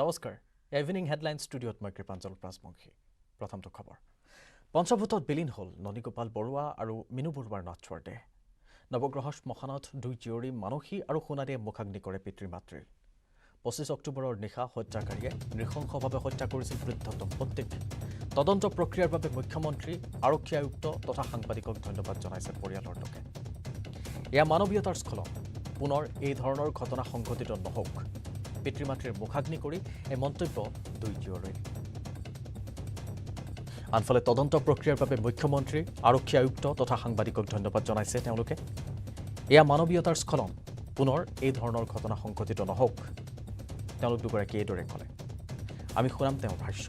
নমস্কাৰ evening headline ষ্টুডিঅ'ত মই কৃপাঞ্জল ৰাজবংশী প্ৰথমটো খবৰ পঞ্চভূতত বিলীন হ'ল ননীগোপাল বৰুৱা আৰু মিনু বৰুৱাৰ নাথৰ দেহ নৱগ্ৰহ শ্মশানত দুই জীয়ৰী মানসী আৰু সোণাৰীয়ে মুখাগ্নি কৰে পিতৃ মাতৃৰ 25 অক্টোবৰৰ নিশা হত্যাকাৰীয়ে নৃশংসভাৱে হত্যা কৰিছিল বৃদ্ধ দম্পতীক তদন্ত প্ৰক্ৰিয়াৰ বাবে মুখ্যমন্ত্ৰী আৰক্ষী আয়ুক্ত তথা সাংবাদিকক ধন্যবাদ জনাইছে পৰিয়ালৰ লোকে এয়া মানৱীয়তাৰ স্খলন পুনৰ এই ধৰণৰ ঘটনা সংঘটিত নহওক পিতৃ মাতৃৰ মুখাগ্নি কৰি এই মন্তব্য দুই জীয়ৰীৰ আনফালে তদন্ত প্ৰক্ৰিয়াৰ বাবে মুখ্যমন্ত্ৰী আৰক্ষী আয়ুক্ত তথা সাংবাদিকক ধন্যবাদ জনাইছে তেওঁলোকে এয়া মানৱীয়তাৰ স্খলন পুনৰ এই ধৰণৰ ঘটনা সংঘটিত নহওক তেওঁলোক দুগৰাকী এইদৰে ক'লে আমি শুনাম তেওঁৰ ভাষ্য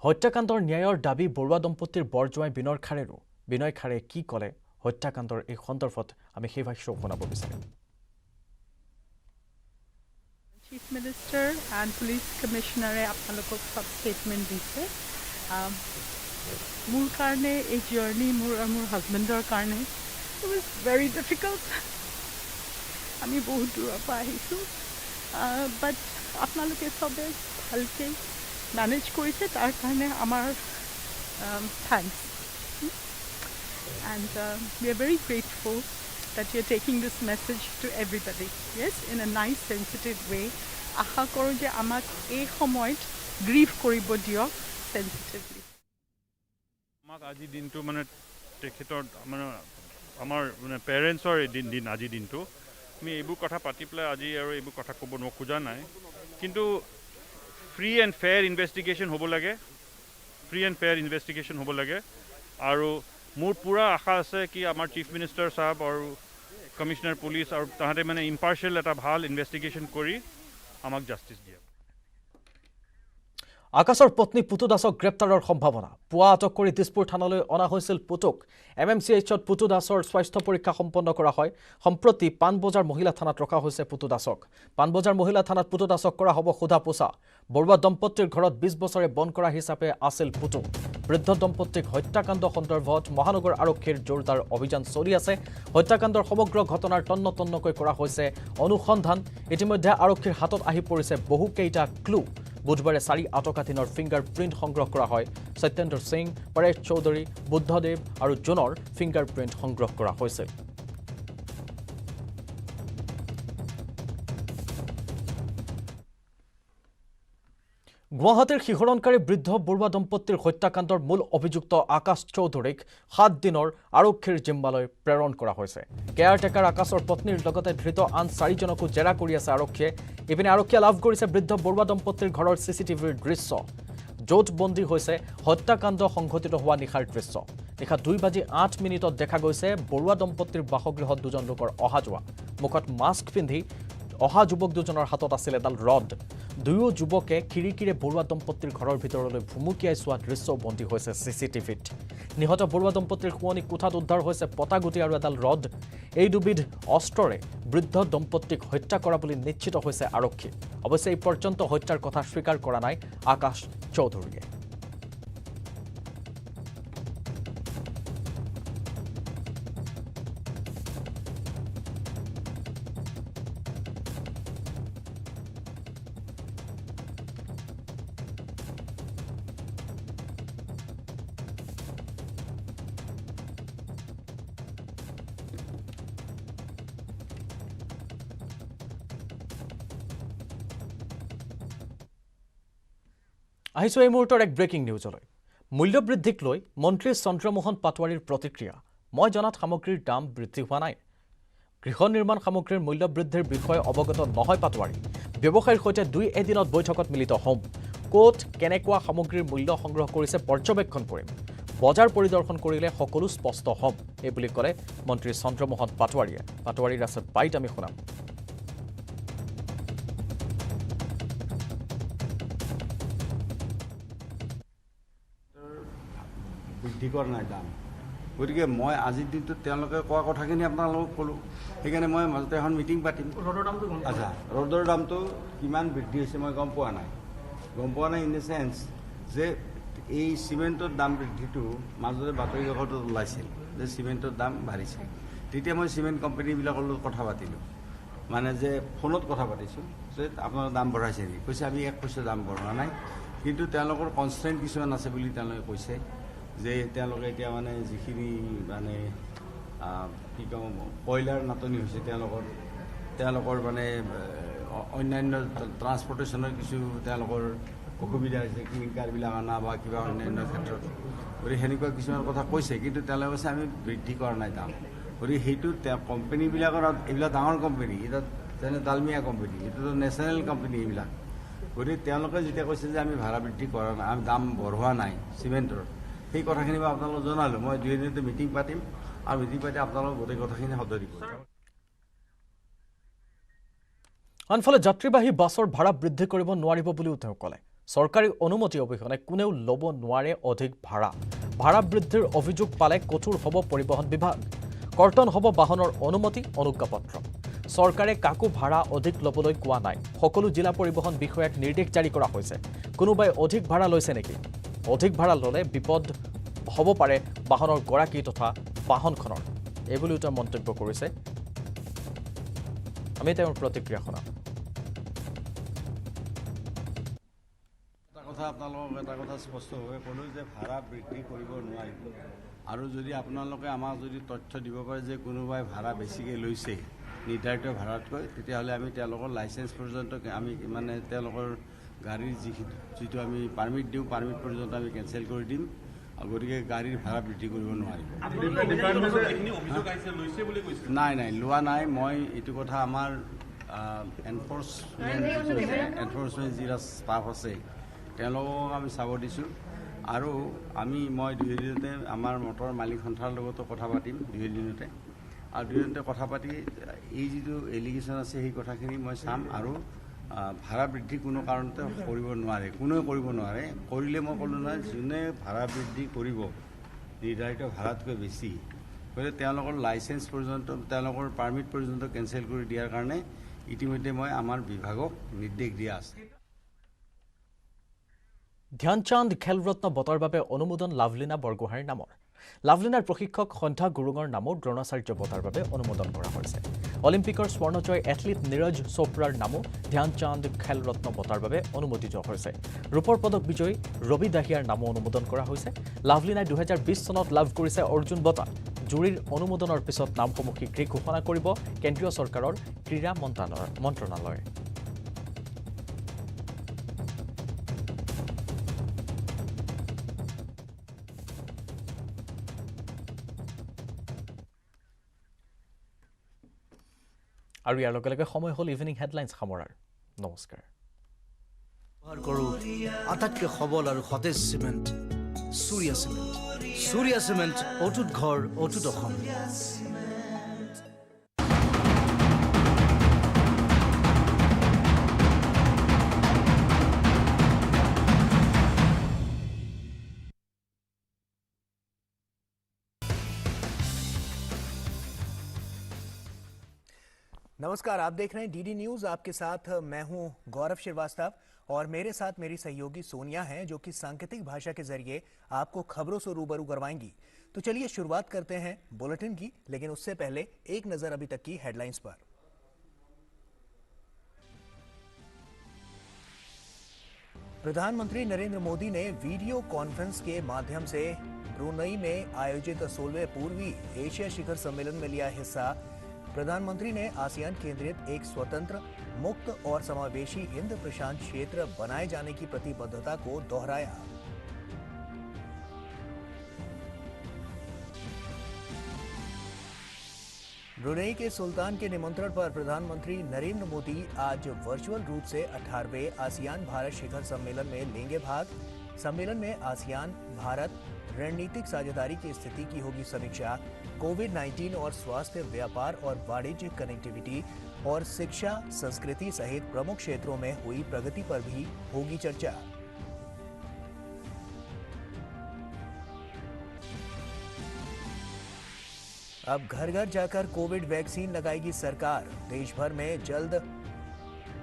হত্যাকাণ্ডৰ ন্যায়ৰ দাবী বৰুৱা দম্পতীৰ বৰজোৱাই বিনয় খাৰে কি ক'লে হত্যাকাণ্ডৰ এই সন্দৰ্ভত আমি সেই ভাষ্য শুনাব বিচাৰিম Chief Minister and Police Commissioner আপোনালোকক সব statement দিছে মোৰ কাৰণে এই জাৰ্নি মোৰ হাজবেণ্ডৰ কাৰণে it was very difficult আমি বহুত দূৰৰ পৰা আহিছোঁ but আপোনালোকে সবে ভালকৈ manage কৰিছে তাৰ কাৰণে আমাৰ thanks and we are very grateful that you are taking this message to everybody yes in a nice sensitive way আশা কৰোঁ যে আমাক এই সময়ত গ্ৰীভ কৰিব দিয়ক sensitively আমাক আজি দিনটো মানে তেখেতৰ মানে আমাৰ মানে পেৰেণ্টছৰ দিন আজি দিনটো আমি এইবোৰ কথা পাতি পেলাই আজি আৰু এইবোৰ কথা ক'ব নোখোজা নাই কিন্তু ফ্ৰী এণ্ড ফেয়াৰ ইনভেষ্টিগেশ্যন হ'ব লাগে আৰু মোৰ পুৰা আশা আছে কি আমাৰ চিফ মিনিষ্টাৰ সাহেব আৰু কমিশনাৰ পুলিচ আৰু তাহাঁতে মানে ইম্পাৰ্চিয়েল এটা ভাল ইনভেষ্টিগেশ্যন কৰি আমাক জাষ্টিছ দিয়ে আকাশৰ পত্নী পুতু দাসক গ্ৰেপ্তাৰৰ সম্ভাৱনা পুৱা আটক কৰি দিছপুৰ থানালৈ অনা হৈছিল পুতুক MMCHত পুতু দাসৰ স্বাস্থ্য পৰীক্ষা সম্পন্ন কৰা হয় সম্প্ৰতি পানবজাৰ মহিলা থানাত ৰখা হৈছে পুতু দাসক পানবজাৰ মহিলা থানাত পুতু দাসক কৰা হ'ব সোধা পোছা বৰুৱা দম্পতীৰ ঘৰত 20 বছৰে বন কৰা হিচাপে আছিল পুতু বৃদ্ধ দম্পতীক হত্যাকাণ্ড সন্দৰ্ভত মহানগৰ আৰক্ষীৰ জোৰদাৰ অভিযান চলি আছে হত্যাকাণ্ডৰ সমগ্ৰ ঘটনাৰ তন্নতন্নকৈ কৰা হৈছে অনুসন্ধান ইতিমধ্যে আৰক্ষীৰ হাতত আহি পৰিছে বহু কেইটা ক্লু বুধবাৰে 4 আটকাধীনৰ ফিংগাৰ প্ৰিণ্ট সংগ্ৰহ কৰা হয় সত্যেন্দ্ৰ সিং পৰেশ চৌধুৰী বুদ্ধদেৱ আৰু জোনৰ ফিংগাৰ প্ৰিণ্ট সংগ্ৰহ কৰা হৈছিল গুৱাহাটীৰ শিহৰণকাৰী বৃদ্ধ বৰুৱা দম্পতীৰ হত্যাকাণ্ডৰ মূল অভিযুক্ত আকাশ চৌধুৰীক 7 দিনৰ আৰক্ষীৰ জিম্মালৈ প্ৰেৰণ কৰা হৈছে কেয়াৰটেকাৰ আকাশৰ পত্নীৰ লগতে ধৃত আন 4 জনকো জেৰা কৰি আছে আৰক্ষীয়ে ইপিনে আৰক্ষীয়ে লাভ কৰিছে বৃদ্ধ বৰুৱা দম্পতীৰ ঘৰৰ চিচিটিভিৰ দৃশ্য য'ত বন্দী হৈছে হত্যাকাণ্ড সংঘটিত হোৱা নিশাৰ দৃশ্য নিশা 2:08 দেখা গৈছে বৰুৱা দম্পতীৰ বাসগৃহত দুজন লোকৰ অহা যোৱা মুখত মাস্ক পিন্ধি অহা যুৱক দুজনৰ হাতত আছিল এডাল ৰড দুয়ো যুৱকে খিৰিকীৰে বৰুৱা দম্পতীৰ ঘৰৰ ভিতৰলৈ ভুমুকিয়াই চোৱা দৃশ্য বন্দী হৈছে চিচিটিভিত নিহত বৰুৱা দম্পতীৰ শুৱনি কোঠাত উদ্ধাৰ হৈছে পটাগুটি আৰু এডাল ৰড এই দুবিধ অস্ত্ৰৰে বৃদ্ধ দম্পতীক হত্যা কৰা বুলি নিশ্চিত হৈছে আৰক্ষী অৱশ্যে এই পৰ্যন্ত হত্যাৰ কথা স্বীকাৰ কৰা নাই আকাশ চৌধুৰীয়ে আহিছো এই মুহূৰ্তৰ এক ব্ৰেকিং নিউজলৈ মূল্যবৃদ্ধিক লৈ মন্ত্ৰী চন্দ্ৰমোহন পাটোৱাৰীৰ প্ৰতিক্ৰিয়া মই জনাত সামগ্ৰীৰ দাম বৃদ্ধি হোৱা নাই গৃহ নিৰ্মাণ সামগ্ৰীৰ মূল্যবৃদ্ধিৰ বিষয়ে অৱগত নহয় পাটোৱাৰী ব্যৱসায়ীৰ সৈতে 2 এদিনত বৈঠকত মিলিত হ'ম কোট কেনেকুৱা সামগ্ৰীৰ মূল্য সংগ্ৰহ কৰিছে পৰ্যবেক্ষণ কৰিম বজাৰ পৰিদৰ্শন কৰিলে সকলো স্পষ্ট হ'ম এই বুলি ক'লে মন্ত্ৰী চন্দ্ৰমোহন পাটোৱাৰীৰ আছে বাইট আমি শুনাম বৃদ্ধি কৰা নাই দাম গতিকে মই আজিৰ দিনটোত তেওঁলোকে কোৱা কথাখিনি আপোনালোকক ক'লোঁ। সেইকাৰণে মই মাজতে এখন মিটিং পাতিম। আচ্ছা, ৰ'দৰ দামটো কিমান বৃদ্ধি হৈছে মই গম পোৱা নাই ইন দ্য চেন্স যে এই চিমেণ্টৰ দাম বৃদ্ধিটো মাজতে বাতৰি কাকতত ওলাইছিল যে চিমেণ্টৰ দাম বাঢ়িছে। তেতিয়া মই চিমেণ্ট কোম্পানীবিলাকৰ লগত কথা পাতিলোঁ, মানে যে ফোনত কথা পাতিছোঁ যে আপোনাৰ দাম বঢ়াইছে নেকি? কৈছে আমি 1 পইচা দাম বঢ়োৱা নাই, কিন্তু তেওঁলোকৰ কনষ্ট্ৰেণ্ট কিছুমান আছে বুলি তেওঁলোকে কৈছে যে তেওঁলোকে এতিয়া মানে যিখিনি মানে কি ক'ম কয়লাৰ নাটনি হৈছে তেওঁলোকৰ মানে অন্যান্য ট্ৰান্সপৰ্টেশ্যনৰ কিছু তেওঁলোকৰ অসুবিধা হৈছে, ক্লিংকাৰবিলাক অনা বা কিবা অন্যান্য ক্ষেত্ৰত। গতিকে সেনেকুৱা কিছুমান কথা কৈছে, কিন্তু তেওঁলোকে কৈছে আমি বৃদ্ধি কৰা নাই দাম। গতিকে সেইটো কোম্পানীবিলাকৰ এইবিলাক ডাঙৰ কোম্পানী, এতিয়া যেনে ডালমিয়া কোম্পানী, এইটোতো নেশ্যনেল কোম্পানী এইবিলাক। গতিকে তেওঁলোকে যেতিয়া কৈছে যে আমি ভাড়া বৃদ্ধি কৰা নাই, আমি দাম বঢ়োৱা নাই চিমেণ্টৰ, সেই কথাখিনি মই আপোনালোকক জনালোঁ। মই 2 দিনতে মিটিং পাতিম আৰু মিটিং পাতি আপোনালোকক গোটেই কথাখিনি সদৰি কৰিম। আনফালে যাত্ৰীবাহী বাছৰ ভাড়া বৃদ্ধি কৰিব নোৱাৰিব বুলিও তেওঁ ক'লে। চৰকাৰী অনুমতি অবিহনে কোনেও ল'ব নোৱাৰে অধিক ভাড়া বৃদ্ধিৰ অভিযোগ পালে কঠোৰ হ'ব পৰিবহণ বিভাগ। কৰ্তন হ'ব বাহনৰ অনুমতি অনুজ্ঞাপত্ৰ। চৰকাৰে কাকো ভাড়া অধিক ল'বলৈ কোৱা নাই। সকলো জিলা পৰিবহণ বিষয়াক নিৰ্দেশ জাৰি কৰা হৈছে। কোনোবাই অধিক ভাড়া লৈছে নেকি? অধিক ভাড়া ল'লে বিপদ হ'ব পাৰে বাহনৰ গৰাকী তথা বাহনখনৰ, এইবুলিও তেওঁ মন্তব্য কৰিছে। আমি তেওঁৰ প্ৰতিক্ৰিয়া শুনাম। আপোনালোকক এটা কথা স্পষ্টভাৱে ক'লোঁ যে ভাড়া বৃদ্ধি কৰিব নোৱাৰিব। আৰু যদি আপোনালোকে আমাক যদি তথ্য দিব পাৰে যে কোনোবাই ভাড়া বেছিকৈ লৈছে নিৰ্ধাৰিত ভাড়াতকৈ, তেতিয়াহ'লে আমি তেওঁলোকৰ লাইচেঞ্চ পৰ্যন্ত আমি মানে তেওঁলোকৰ গাড়ীৰ যিটো আমি পাৰ্মিট দিওঁ, পাৰ্মিট পৰ্যন্ত আমি কেঞ্চেল কৰি দিম। গতিকে গাড়ীৰ ভাড়া বৃদ্ধি কৰিব নোৱাৰিব। নাই লোৱা নাই। মই এইটো কথা আমাৰ এনফৰ্চমেণ্ট যিবিলাক ষ্টাফ আছে তেওঁলোকক আমি চাব দিছোঁ। আৰু মই 2 দিনতে আমাৰ মটৰ মালিক সন্থাৰ লগতো কথা পাতিম 2 দিনতে, আৰু 2 দিনতে কথা পাতি এই যিটো এলিগেশ্যন আছে সেই কথাখিনি মই চাম। আৰু ভাড়া বৃদ্ধি কোনো কাৰণতে কৰিব নোৱাৰে, কোনেও কৰিব নোৱাৰে। কৰিলে মই ক'লোঁ নহয়, যোনে ভাড়া বৃদ্ধি কৰিব নিৰ্ধাৰিত ভাড়াতকৈ বেছি, গতিকে তেওঁলোকৰ লাইচেঞ্চ পৰ্যন্ত তেওঁলোকৰ পাৰ্মিট পৰ্যন্ত কেঞ্চেল কৰি দিয়াৰ কাৰণে ইতিমধ্যে মই আমাৰ বিভাগক নিৰ্দেশ দিয়া আছে। ধ্যানচাঁদ খেলৰত্ন বঁটাৰ বাবে অনুমোদন লাভলীনা বৰগোহাঁইৰ নামৰ। লাভলীনাৰ প্ৰশিক্ষক সন্ধ্যা গুৰুঙৰ নামো দ্ৰোণাচাৰ্য বঁটাৰ বাবে অনুমোদন কৰা হৈছে। অলিম্পিকৰ স্বৰ্ণজয় এথলীট নীৰজ চোপ্ৰাৰ নামো ধ্যানচাঁদ খেলৰত্ন বঁটাৰ বাবে অনুমোদিত হৈছে। ৰূপৰ পদক বিজয়ী ৰবি দাহিয়াৰ নামো অনুমোদন কৰা হৈছে। লাভলীনাই 2020 চনত লাভ কৰিছে অৰ্জুন বঁটা। জুৰীৰ অনুমোদনৰ পিছত নামসমূহ শীঘ্ৰেই ঘোষণা কৰিব কেন্দ্ৰীয় চৰকাৰৰ ক্ৰীড়া মন্ত্ৰণালয়ে। আৰু ইয়াৰ লগে লগে সময় হ'ল ইভিনিং হেডলাইন্স সামৰাৰ। নমস্কাৰ। আটাইতকৈ সবল আৰু সতেজ চিমেণ্ট সূৰ্যা চিমেণ্ট অটুট ঘৰ অটুট অসম। नमस्कार, आप देख रहे हैं डीडी न्यूज। आपके साथ मैं हूं गौरव श्रीवास्तव और मेरे साथ मेरी सहयोगी सोनिया हैं, जो कि सांकेतिक भाषा के जरिए आपको खबरों से रूबरू करवाएंगी। तो चलिए शुरुआत करते हैं बुलेटिन की, लेकिन उससे पहले एक नजर अभी तक की हेडलाइंस पर। प्रधानमंत्री नरेंद्र मोदी ने वीडियो कॉन्फ्रेंस के माध्यम से ब्रुनई में आयोजित 16वें पूर्वी एशिया शिखर सम्मेलन में लिया हिस्सा। प्रधानमंत्री ने आसियान केंद्रित एक स्वतंत्र, मुक्त और समावेशी हिंद प्रशांत क्षेत्र बनाए जाने की प्रतिबद्धता को दोहराया। ब्रुनेई के सुल्तान के निमंत्रण पर प्रधानमंत्री नरेंद्र मोदी आज वर्चुअल रूप से 18वें आसियान भारत शिखर सम्मेलन में लेंगे भाग। सम्मेलन में आसियान भारत रणनीतिक साझेदारी की स्थिति की होगी समीक्षा। कोविड-19 और स्वास्थ्य, व्यापार और वाणिज्य, कनेक्टिविटी और शिक्षा, संस्कृति सहित प्रमुख क्षेत्रों में हुई प्रगति पर भी होगी चर्चा। अब घर घर जाकर कोविड वैक्सीन लगाएगी सरकार। देश भर में जल्द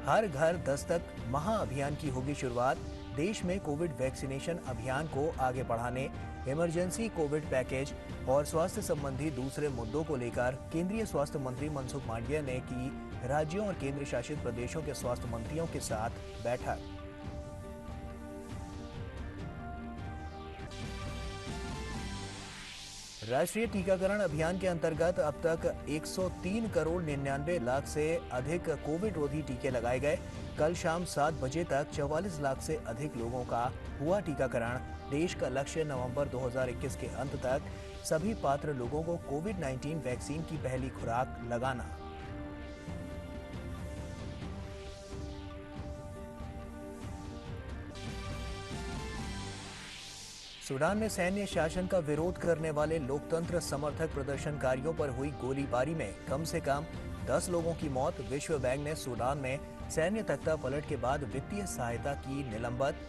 हर घर दस्तक महाअभियान की होगी शुरुआत। देश में कोविड वैक्सीनेशन अभियान को आगे बढ़ाने, इमरजेंसी कोविड पैकेज और स्वास्थ्य संबंधी दूसरे मुद्दों को लेकर केंद्रीय स्वास्थ्य मंत्री मनसुख मांडविया ने की राज्यों और केंद्र शासित प्रदेशों के स्वास्थ्य मंत्रियों के साथ बैठक। राष्ट्रीय टीकाकरण अभियान के अंतर्गत अब तक 103 करोड़ 99 लाख से अधिक कोविड रोधी टीके लगाए गए। कल शाम 7 बजे तक 44 लाख से अधिक लोगों का हुआ टीकाकरण। देश का लक्ष्य नवंबर 2021 के अंत तक सभी पात्र लोगों को कोविड-19 वैक्सीन की पहली खुराक लगाना। सूडान में सैन्य शासन का विरोध करने वाले लोकतंत्र समर्थक प्रदर्शनकारियों पर हुई गोलीबारी में कम से कम 10 लोगों की मौत। विश्व बैंक ने सूडान में सैन्य तख्ता पलट के बाद वित्तीय सहायता की निलंबत।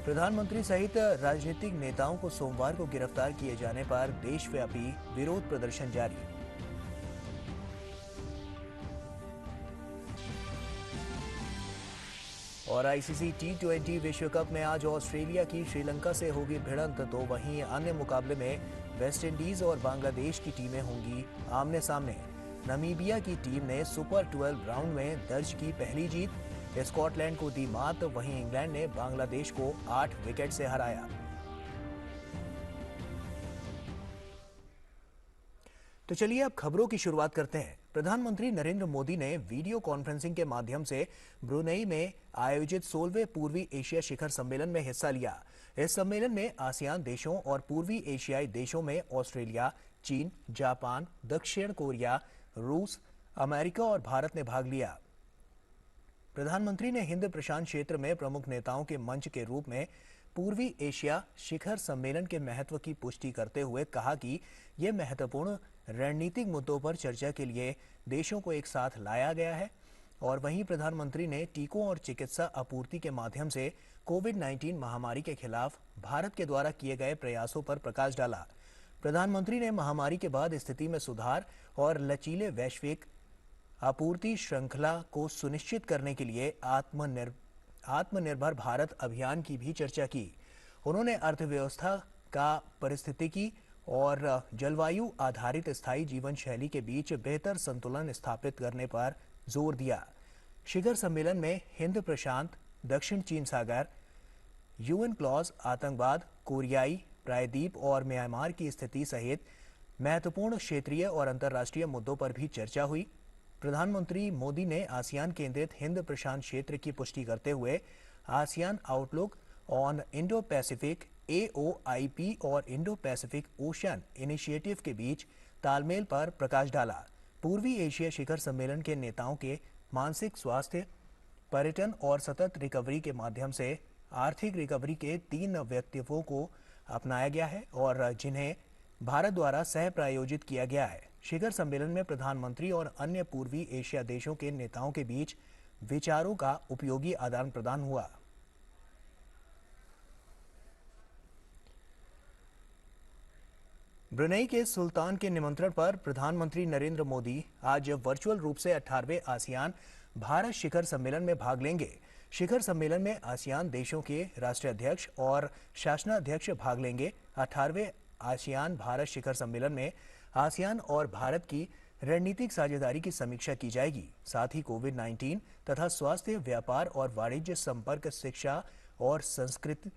प्रधानमंत्री सहित राजनीतिक नेताओं को सोमवार को गिरफ्तार किए जाने पर देशव्यापी विरोध प्रदर्शन जारी। और आईसीसी T20 विश्व कप में आज ऑस्ट्रेलिया की श्रीलंका से होगी भिड़ंत, तो वहीं अन्य मुकाबले में वेस्टइंडीज और बांग्लादेश की टीमें होंगी आमने सामने। नामीबिया की टीम ने सुपर 12 राउंड में दर्ज की पहली जीत, स्कॉटलैंड को दी मात। वहीं इंग्लैंड ने बांग्लादेश को 8 विकेट से हराया। तो चलिए अब खबरों की शुरुआत करते हैं। प्रधानमंत्री नरेंद्र मोदी ने वीडियो कॉन्फ्रेंसिंग के माध्यम से ब्रुनेई में आयोजित 16वें पूर्वी एशिया शिखर सम्मेलन में हिस्सा लिया। इस सम्मेलन में आसियान देशों और पूर्वी एशियाई देशों में ऑस्ट्रेलिया, चीन, जापान, दक्षिण कोरिया, रूस, अमेरिका और भारत ने भाग लिया। प्रधानमंत्री ने हिंद प्रशांत क्षेत्र में प्रमुख नेताओं के मंच के रूप में पूर्वी एशिया शिखर सम्मेलन के महत्व की पुष्टि करते हुए कहा कि यह महत्वपूर्ण रणनीतिक मुद्दों पर चर्चा के लिए देशों को एक साथ लाया गया है। और वहीं प्रधानमंत्री ने टीकों और चिकित्सा आपूर्ति के माध्यम से कोविड-19 महामारी के खिलाफ भारत के द्वारा किए गए प्रयासों पर प्रकाश डाला। प्रधानमंत्री ने महामारी के बाद स्थिति में सुधार और लचीले वैश्विक आपूर्ति श्रृंखला को सुनिश्चित करने के लिए आत्मनिर्भर भारत अभियान की भी चर्चा की। उन्होंने अर्थव्यवस्था का पारिस्थितिकी और जलवायु आधारित स्थायी जीवन शैली के बीच बेहतर संतुलन स्थापित करने पर जोर दिया। शिखर सम्मेलन में हिंद प्रशांत, दक्षिण चीन सागर, यूएन क्लॉज, आतंकवाद, कोरियाई प्रायद्वीप और म्यांमार की स्थिति सहित महत्वपूर्ण क्षेत्रीय और अंतर्राष्ट्रीय मुद्दों पर भी चर्चा हुई। प्रधानमंत्री मोदी ने आसियान केंद्रित हिंद प्रशांत क्षेत्र की पुष्टि करते हुए ASEAN outlook on Indo Pacific AOIP और इंडो पैसिफिक ओशन इनिशिएटिव के बीच तालमेल पर प्रकाश डाला। पूर्वी एशिया शिखर सम्मेलन के नेताओं के मानसिक स्वास्थ्य, पर्यटन और सतत रिकवरी के माध्यम से आर्थिक रिकवरी के 3 व्यक्तित्वों को अपनाया गया है और जिन्हें भारत द्वारा सह प्रायोजित किया गया है। शिखर सम्मेलन में प्रधानमंत्री और अन्य पूर्वी एशिया देशों के नेताओं के बीच विचारों का उपयोगी आदान प्रदान हुआ। ब्रुनेई के सुल्तान के निमंत्रण पर प्रधानमंत्री नरेंद्र मोदी आज वर्चुअल रूप से 18वें आसियान भारत शिखर सम्मेलन में भाग लेंगे। शिखर सम्मेलन में आसियान देशों के राष्ट्राध्यक्ष और शासनाध्यक्ष भाग लेंगे। 18वें आसियान भारत शिखर सम्मेलन में आसियान और भारत की रणनीतिक साझेदारी की समीक्षा की जाएगी। साथ ही कोविड-19 तथा स्वास्थ्य, व्यापार और वाणिज्य संपर्क, शिक्षा और संस्कृति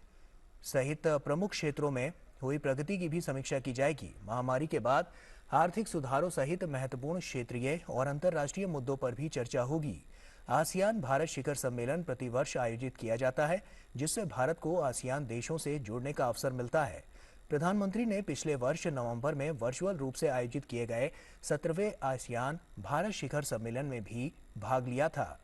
सहित प्रमुख क्षेत्रों में हुई प्रगति की भी समीक्षा की जाएगी। महामारी के बाद आर्थिक सुधारों सहित महत्वपूर्ण क्षेत्रीय और अंतर्राष्ट्रीय मुद्दों पर भी चर्चा होगी। आसियान भारत शिखर सम्मेलन प्रतिवर्ष आयोजित किया जाता है, जिससे भारत को आसियान देशों से जुड़ने का अवसर मिलता है। प्रधानमंत्री ने पिछले वर्ष नवंबर में वर्चुअल रूप से आयोजित किए गए 17वें आसियान भारत शिखर सम्मेलन में भी भाग लिया था।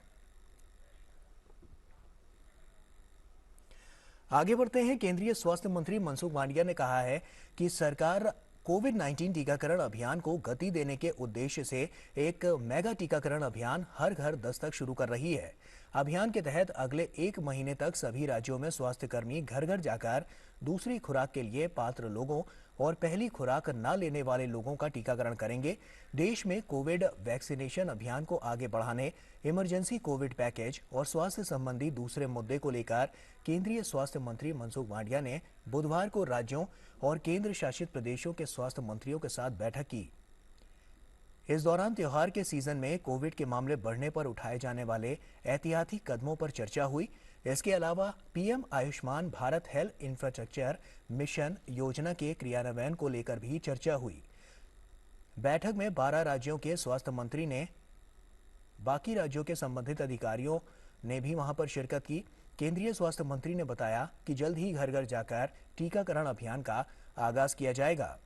आगे बढ़ते हैं। केंद्रीय स्वास्थ्य मंत्री मनसुख मांडविया ने कहा है कि सरकार कोविड-19 टीकाकरण अभियान को गति देने के उद्देश्य से एक मेगा टीकाकरण अभियान हर घर दस्तक शुरू कर रही है। अभियान के तहत अगले 1 महीने तक सभी राज्यों में स्वास्थ्यकर्मी घर घर जाकर दूसरी खुराक के लिए पात्र लोगों और पहली खुराक न लेने वाले लोगों का टीकाकरण करेंगे। देश में कोविड वैक्सीनेशन अभियान को आगे बढ़ाने, इमरजेंसी कोविड पैकेज और स्वास्थ्य संबंधी दूसरे मुद्दे को लेकर केंद्रीय स्वास्थ्य मंत्री मनसुख मांडविया ने बुधवार को राज्यों और केंद्र शासित प्रदेशों के स्वास्थ्य मंत्रियों के साथ बैठक की। इस दौरान त्योहार के सीजन में कोविड के मामले बढ़ने पर उठाए जाने वाले एहतियाती कदमों पर चर्चा हुई। इसके अलावा PM Ayushman Bharat health infrastructure mission योजना के क्रियान्वयन को लेकर भी चर्चा हुई। बैठक में 12 राज्यों के स्वास्थ्य मंत्री ने बाकी राज्यों के संबंधित अधिकारियों ने भी वहां पर शिरकत की। केंद्रीय स्वास्थ्य मंत्री ने बताया कि जल्द ही घर घर जाकर टीकाकरण अभियान का आगाज किया जाएगा।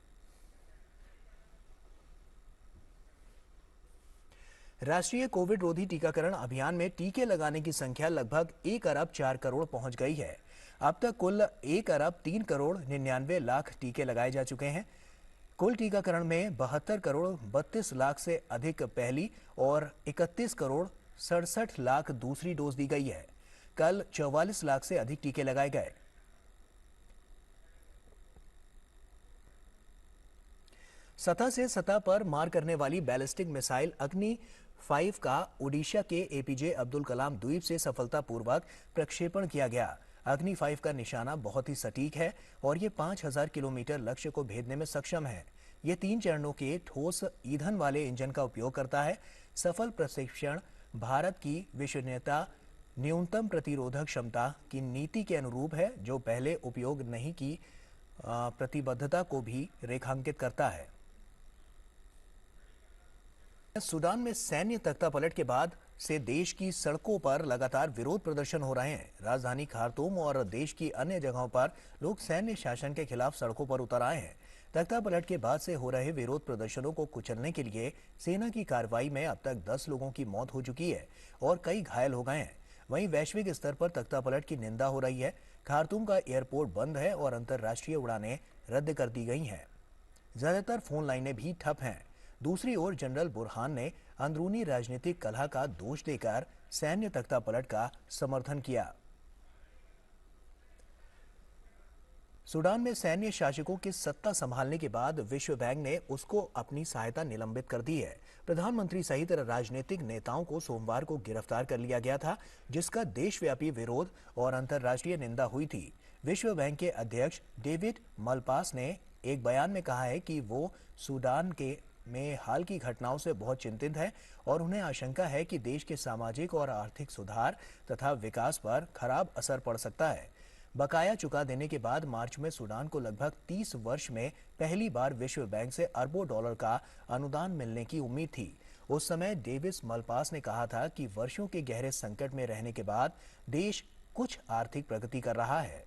राष्ट्रीय कोविड रोधी टीकाकरण अभियान में टीके लगाने की संख्या लगभग 1 अरब 4 करोड़ पहुंच गई है। अब तक कुल 1 अरब 3 करोड़ 99 लाख टीके लगाए जा चुके हैं। कुल टीकाकरण में 72 करोड़ 32 लाख से अधिक पहली और 31 करोड़ 67 लाख दूसरी डोज दी गई है। कल 44 लाख से अधिक टीके लगाए गए। सतह से सतह पर मार करने वाली बैलिस्टिक मिसाइल अग्नि 5 का ओडिशा के एपीजे अब्दुल कलाम द्वीप से सफलतापूर्वक प्रक्षेपण किया गया। अग्नि 5 का निशाना बहुत ही सटीक है और ये 5000 किलोमीटर लक्ष्य को भेदने में सक्षम है। ये 3 चरणों के ठोस ईंधन वाले इंजन का उपयोग करता है। सफल प्रक्षेपण भारत की विश्वसनीयता, न्यूनतम प्रतिरोधक क्षमता की नीति के अनुरूप है, जो पहले उपयोग नहीं की प्रतिबद्धता को भी रेखांकित करता है। सूडान में सैन्य तख्तापलट के बाद से देश की सड़कों पर लगातार विरोध प्रदर्शन हो रहे हैं। राजधानी खार्तूम और देश की अन्य जगहों पर लोग सैन्य शासन के खिलाफ सड़कों पर उतर आए हैं। तख्तापलट के बाद से हो रहे विरोध प्रदर्शनों को कुचलने के लिए सेना की कार्रवाई में अब तक 10 लोगों की मौत हो चुकी है और कई घायल हो गए हैं। वहीं वैश्विक स्तर पर तख्तापलट की निंदा हो रही है। खार्तूम का एयरपोर्ट बंद है और अंतर्राष्ट्रीय उड़ानें रद्द कर दी गई हैं। ज्यादातर फोन लाइनें भी ठप हैं। दूसरी ओर जनरल बुरहान ने अंदरूनी राजनीतिक कलह का दोष देकर सैन्य तख्तापलट का समर्थन किया। सूडान में सैन्य शासकों की सत्ता संभालने के बाद विश्व बैंक ने उसको अपनी सहायता निलंबित कर दी है। प्रधानमंत्री सहित राजनीतिक नेताओं को सोमवार को गिरफ्तार कर लिया गया था, जिसका देशव्यापी विरोध और अंतर्राष्ट्रीय निंदा हुई थी। विश्व बैंक के अध्यक्ष डेविड मलपास ने एक बयान में कहा है कि वो सूडान में हाल की घटनाओं से बहुत चिंतित है और उन्हें आशंका है कि देश के सामाजिक और आर्थिक सुधार तथा विकास पर खराब असर पड़ सकता है। बकाया चुका देने के बाद मार्च में सूडान को लगभग 30 वर्ष में पहली बार विश्व बैंक से अरबों डॉलर का अनुदान मिलने की उम्मीद थी। उस समय डेविस मलपास ने कहा था कि वर्षों के गहरे संकट में रहने के बाद देश कुछ आर्थिक प्रगति कर रहा है।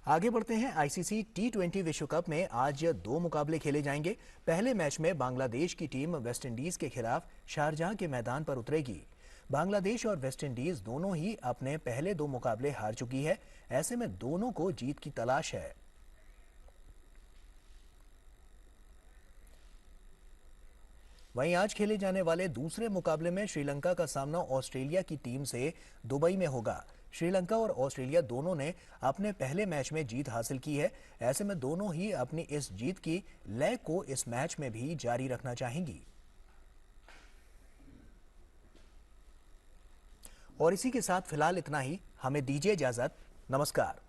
आगे बढ़ते हैं। आईसीसी T20 विश्व कप में आज 2 मुकाबले खेले जाएंगे। पहले मैच में बांग्लादेश की टीम वेस्टइंडीज के खिलाफ शारजाह के मैदान पर उतरेगी। बांग्लादेश और वेस्टइंडीज दोनों ही अपने पहले 2 मुकाबले हार चुकी है। ऐसे में दोनों को जीत की तलाश है। वहीं आज खेले जाने वाले दूसरे मुकाबले में श्रीलंका का सामना ऑस्ट्रेलिया की टीम से दुबई में होगा। श्रीलंका और ऑस्ट्रेलिया दोनों ने अपने पहले मैच में जीत हासिल की है। ऐसे में दोनों ही अपनी इस जीत की लय को इस मैच में भी जारी रखना चाहेंगी। और इसी के साथ फिलहाल इतना ही। हमें दीजिए इजाजत। नमस्कार।